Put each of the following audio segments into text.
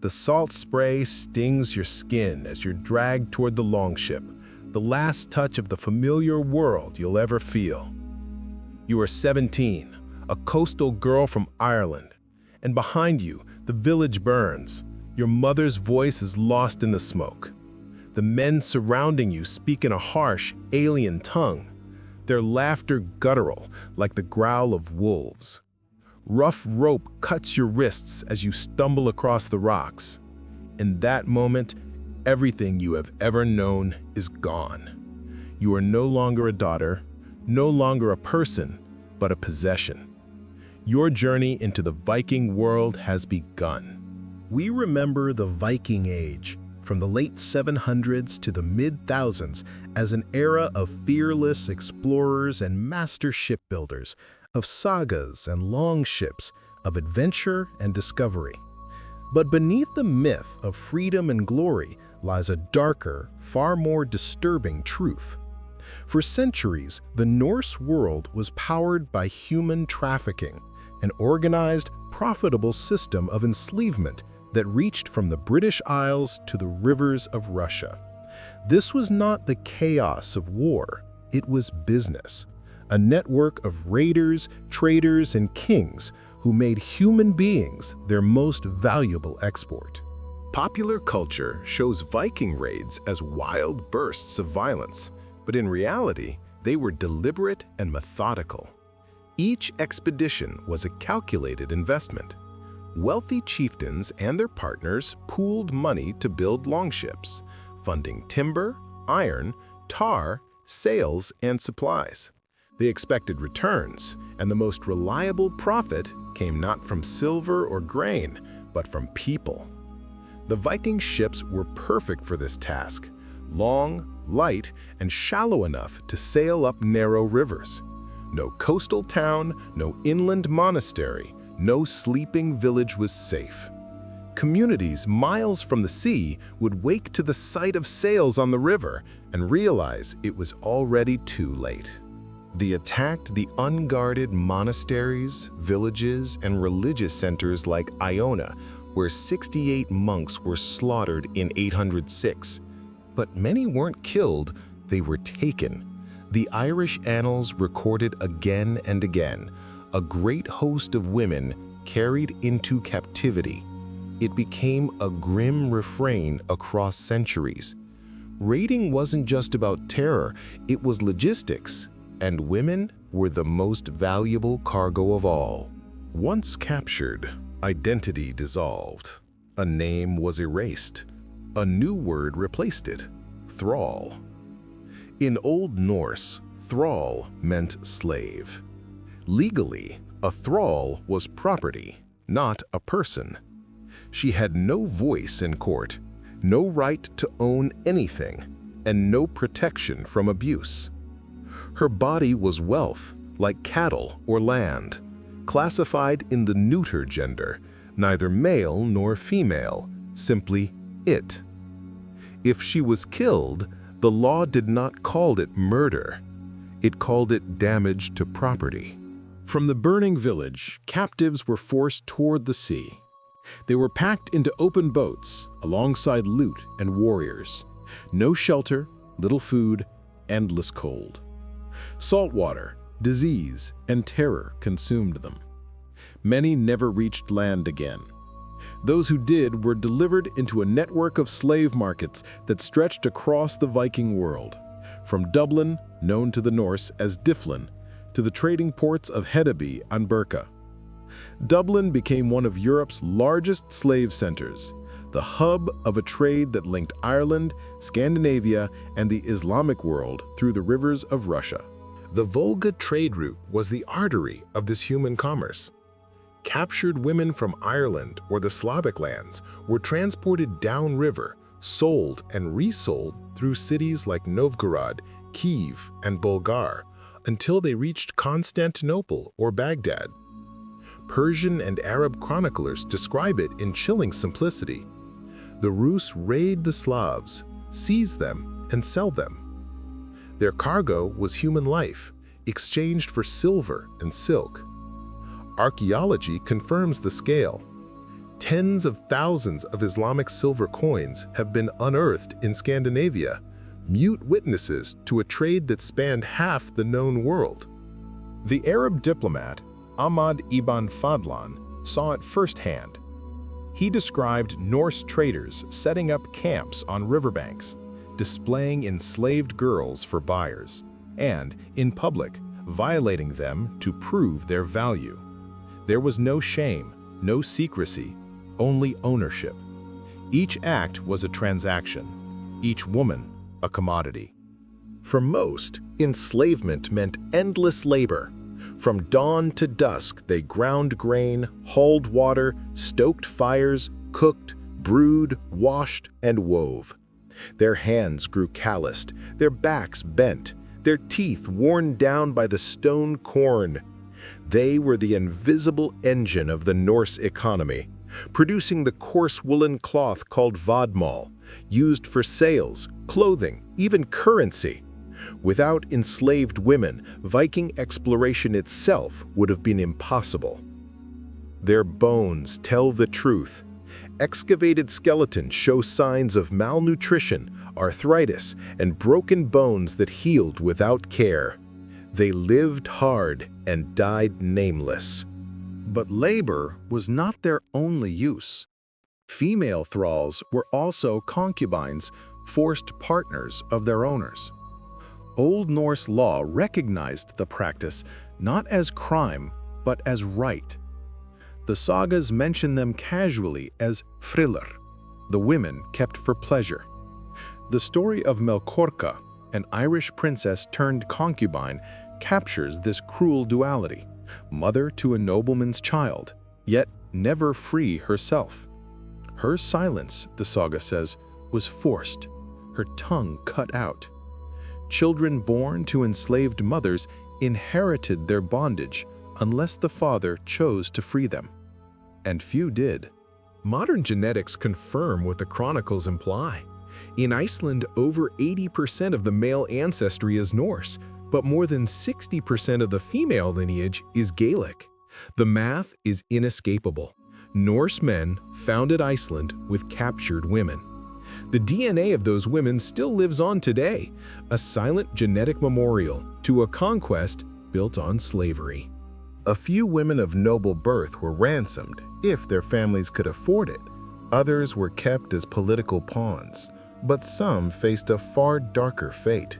The salt spray stings your skin as you're dragged toward the longship, the last touch of the familiar world you'll ever feel. You are 17, a coastal girl from Ireland, and behind you, the village burns. Your mother's voice is lost in the smoke. The men surrounding you speak in a harsh, alien tongue, their laughter guttural like the growl of wolves. Rough rope cuts your wrists as you stumble across the rocks. In that moment, everything you have ever known is gone. You are no longer a daughter, no longer a person, but a possession. Your journey into the Viking world has begun. We remember the Viking Age, from the late 700s to the mid-1000s, as an era of fearless explorers and master shipbuilders, of sagas and longships, of adventure and discovery. But beneath the myth of freedom and glory lies a darker, far more disturbing truth. For centuries, the Norse world was powered by human trafficking, an organized, profitable system of enslavement that reached from the British Isles to the rivers of Russia. This was not the chaos of war, it was business. A network of raiders, traders, and kings who made human beings their most valuable export. Popular culture shows Viking raids as wild bursts of violence, but in reality, they were deliberate and methodical. Each expedition was a calculated investment. Wealthy chieftains and their partners pooled money to build longships, funding timber, iron, tar, sails, and supplies. They expected returns, and the most reliable profit came not from silver or grain, but from people. The Viking ships were perfect for this task, long, light, and shallow enough to sail up narrow rivers. No coastal town, no inland monastery, no sleeping village was safe. Communities miles from the sea would wake to the sight of sails on the river and realize it was already too late. They attacked the unguarded monasteries, villages, and religious centers like Iona, where 68 monks were slaughtered in 806. But many weren't killed, they were taken. The Irish annals recorded again and again, a great host of women carried into captivity. It became a grim refrain across centuries. Raiding wasn't just about terror, it was logistics. And women were the most valuable cargo of all. Once captured, identity dissolved. A name was erased. A new word replaced it: thrall. In Old Norse, thrall meant slave. Legally, a thrall was property, not a person. She had no voice in court, no right to own anything, and no protection from abuse. Her body was wealth, like cattle or land, classified in the neuter gender, neither male nor female, simply it. If she was killed, the law did not call it murder. It called it damage to property. From the burning village, captives were forced toward the sea. They were packed into open boats alongside loot and warriors. No shelter, little food, endless cold. Saltwater, disease, and terror consumed them. Many never reached land again. Those who did were delivered into a network of slave markets that stretched across the Viking world, from Dublin, known to the Norse as Dyflin, to the trading ports of Hedeby and Birka. Dublin became one of Europe's largest slave centers, the hub of a trade that linked Ireland, Scandinavia, and the Islamic world through the rivers of Russia. The Volga trade route was the artery of this human commerce. Captured women from Ireland or the Slavic lands were transported downriver, sold and resold through cities like Novgorod, Kiev, and Bulgar, until they reached Constantinople or Baghdad. Persian and Arab chroniclers describe it in chilling simplicity. The Rus raid the Slavs, seize them, and sell them. Their cargo was human life, exchanged for silver and silk. Archaeology confirms the scale. Tens of thousands of Islamic silver coins have been unearthed in Scandinavia, mute witnesses to a trade that spanned half the known world. The Arab diplomat Ahmad ibn Fadlan saw it firsthand. He described Norse traders setting up camps on riverbanks, displaying enslaved girls for buyers, and, in public, violating them to prove their value. There was no shame, no secrecy, only ownership. Each act was a transaction, each woman a commodity. For most, enslavement meant endless labor. From dawn to dusk, they ground grain, hauled water, stoked fires, cooked, brewed, washed, and wove. Their hands grew calloused, their backs bent, their teeth worn down by the stone corn. They were the invisible engine of the Norse economy, producing the coarse woolen cloth called vadmal, used for sails, clothing, even currency. Without enslaved women, Viking exploration itself would have been impossible. Their bones tell the truth. Excavated skeletons show signs of malnutrition, arthritis, and broken bones that healed without care. They lived hard and died nameless. But labor was not their only use. Female thralls were also concubines, forced partners of their owners. Old Norse law recognized the practice not as crime, but as right. The sagas mention them casually as friller, the women kept for pleasure. The story of Melkorka, an Irish princess turned concubine, captures this cruel duality, mother to a nobleman's child, yet never free herself. Her silence, the saga says, was forced, her tongue cut out. Children born to enslaved mothers inherited their bondage unless the father chose to free them. And few did. Modern genetics confirm what the chronicles imply. In Iceland, over 80% of the male ancestry is Norse, but more than 60% of the female lineage is Gaelic. The math is inescapable. Norse men founded Iceland with captured women. The DNA of those women still lives on today, a silent genetic memorial to a conquest built on slavery. A few women of noble birth were ransomed, if their families could afford it. Others were kept as political pawns, but some faced a far darker fate.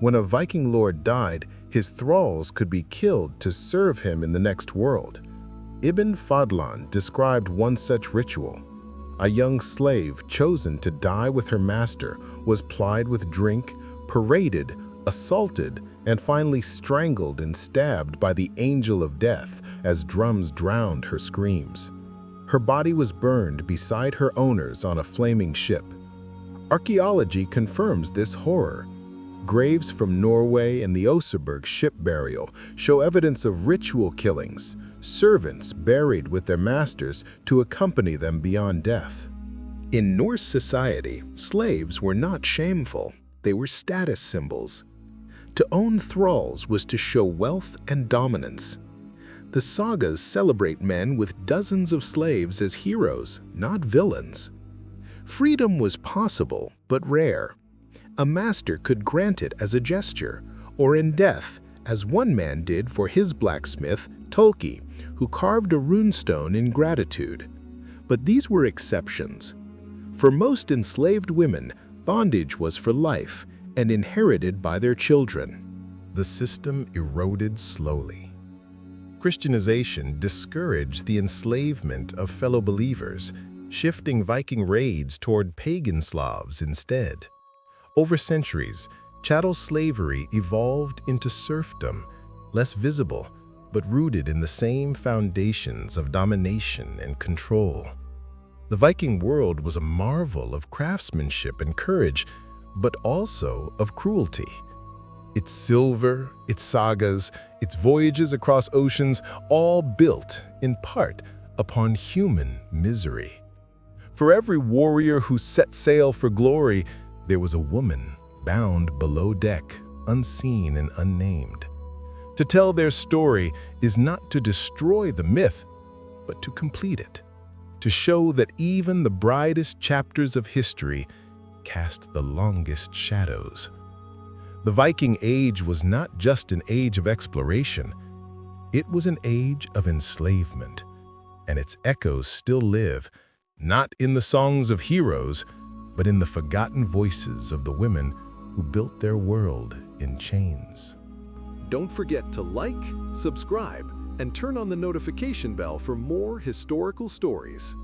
When a Viking lord died, his thralls could be killed to serve him in the next world. Ibn Fadlan described one such ritual. A young slave chosen to die with her master was plied with drink, paraded, assaulted, and finally strangled and stabbed by the angel of death as drums drowned her screams. Her body was burned beside her owners on a flaming ship. Archaeology confirms this horror. Graves from Norway and the Oseberg ship burial show evidence of ritual killings, servants buried with their masters to accompany them beyond death. In Norse society, slaves were not shameful, they were status symbols. To own thralls was to show wealth and dominance. The sagas celebrate men with dozens of slaves as heroes, not villains. Freedom was possible, but rare. A master could grant it as a gesture, or in death, as one man did for his blacksmith, Tolki, who carved a runestone in gratitude. But these were exceptions. For most enslaved women, bondage was for life and inherited by their children. The system eroded slowly. Christianization discouraged the enslavement of fellow believers, shifting Viking raids toward pagan Slavs instead. Over centuries, chattel slavery evolved into serfdom, less visible, but rooted in the same foundations of domination and control. The Viking world was a marvel of craftsmanship and courage, but also of cruelty. Its silver, its sagas, its voyages across oceans, all built, in part, upon human misery. For every warrior who set sail for glory, there was a woman bound below deck, unseen and unnamed. To tell their story is not to destroy the myth, but to complete it. to show that even the brightest chapters of history cast the longest shadows. The Viking Age was not just an age of exploration, it was an age of enslavement, and its echoes still live, not in the songs of heroes, but in the forgotten voices of the women who built their world in chains. Don't forget to like, subscribe, and turn on the notification bell for more historical stories.